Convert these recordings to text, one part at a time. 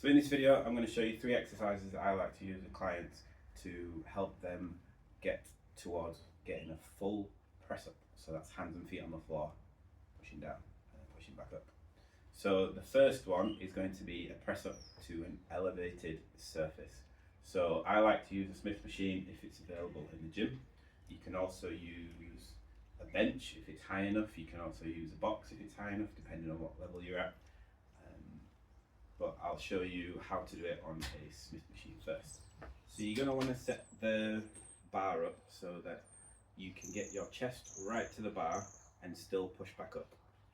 So in this video, I'm going to show you 3 exercises that I like to use with clients to help them get towards getting a full press up. So that's hands and feet on the floor, pushing down and then pushing back up. So the first one is going to be a press up to an elevated surface. So I like to use a Smith machine if it's available in the gym. You can also use a bench if it's high enough. You can also use a box if it's high enough, depending on what level you're at. But I'll show you how to do it on a Smith machine first. So you're going to want to set the bar up so that you can get your chest right to the bar and still push back up.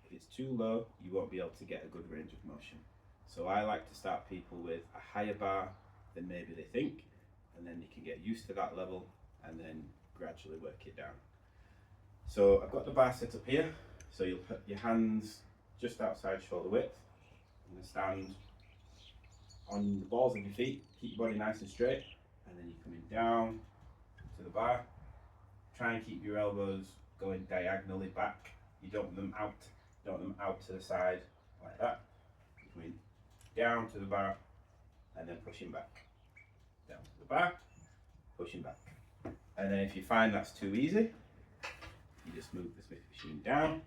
If it's too low, you won't be able to get a good range of motion. So I like to start people with a higher bar than maybe they think, and then they can get used to that level and then gradually work it down. So I've got the bar set up here, so you'll put your hands just outside shoulder width. I'm going to stand on the balls of your feet, keep your body nice and straight, and then you're coming down to the bar. Try and keep your elbows going diagonally back. You don't want them out, to the side like that. You're coming down to the bar and then pushing back. Down to the bar, pushing back. And then if you find that's too easy, you just move the Smith machine down.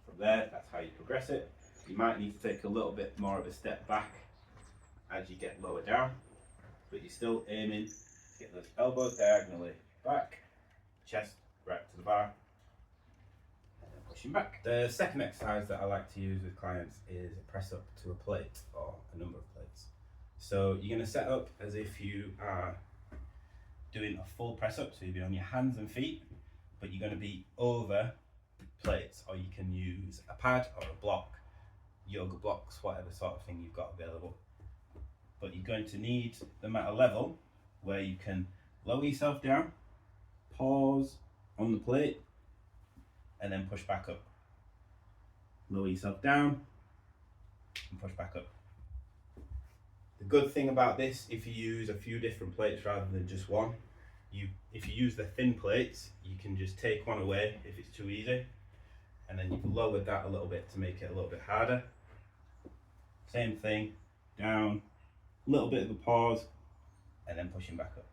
From there, that's how you progress it. You might need to take a little bit more of a step back as you get lower down, but you're still aiming to get those elbows diagonally back, chest right to the bar, and then pushing back. The second exercise that I like to use with clients is a press up to a plate or a number of plates. So you're going to set up as if you are doing a full press up, so you'll be on your hands and feet, but you're going to be over plates, or you can use a pad or a block, yoga blocks, whatever sort of thing you've got available. But you're going to need them at a level where you can lower yourself down, pause on the plate, and then push back up. Lower yourself down and push back up. The good thing about this, if you use a few different plates rather than just one, if you use the thin plates, you can just take one away if it's too easy, and then you've lowered that a little bit to make it a little bit harder. Same thing, down, a little bit of a pause, and then pushing back up.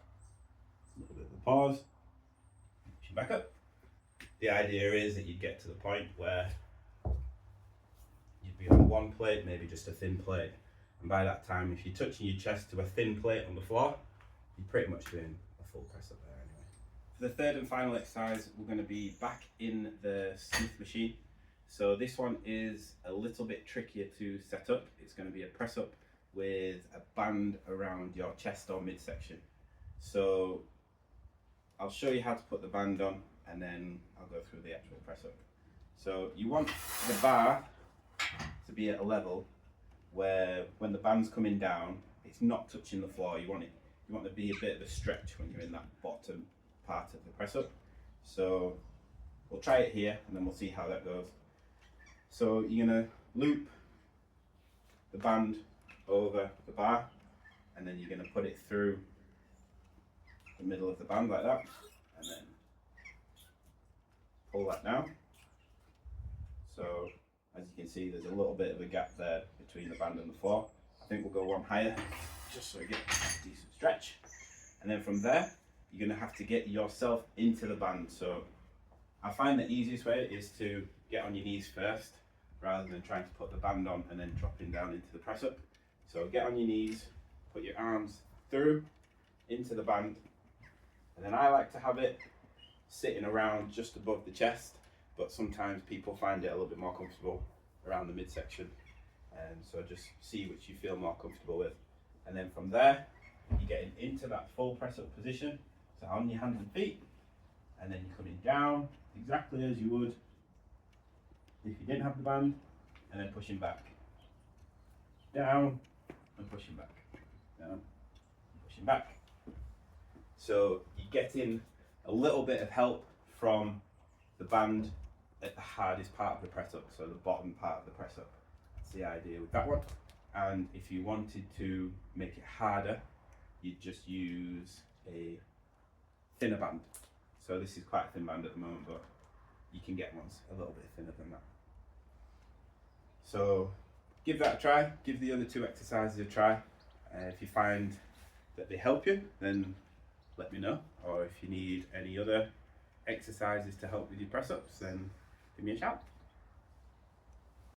A little bit of a pause, pushing back up. The idea is that you'd get to the point where you'd be on one plate, maybe just a thin plate. And by that time, if you're touching your chest to a thin plate on the floor, you're pretty much doing a full press up there anyway. For the third and final exercise, we're going to be back in the Smith machine. So this one is a little bit trickier to set up. It's going to be a press up with a band around your chest or midsection. So I'll show you how to put the band on, and then I'll go through the actual press up. So you want the bar to be at a level where when the band's coming down, it's not touching the floor. You want there to be a bit of a stretch when you're in that bottom part of the press up. So we'll try it here and then we'll see how that goes. So you're gonna loop the band over the bar, and then you're gonna put it through the middle of the band like that, and then pull that down. So as you can see, there's a little bit of a gap there between the band and the floor. I think we'll go one higher, just so we get a decent stretch. And then from there, you're gonna have to get yourself into the band. So I find the easiest way is to get on your knees first, rather than trying to put the band on and then dropping down into the press up. So get on your knees, put your arms through, into the band, and then I like to have it sitting around just above the chest, but sometimes people find it a little bit more comfortable around the midsection. And so just see which you feel more comfortable with. And then from there, you're getting into that full press up position, so on your hands and feet, and then you're coming down exactly as you would if you didn't have the band, and then pushing back. Down and pushing back. Down and pushing back. So you're getting a little bit of help from the band at the hardest part of the press up, so the bottom part of the press up. That's the idea with that one. And if you wanted to make it harder, you'd just use a thinner band. So this is quite a thin band at the moment, but you can get ones a little bit thinner than that. So give that a try. Give the other 2 exercises a try. If you find that they help you, then let me know. Or if you need any other exercises to help with your press ups, then give me a shout.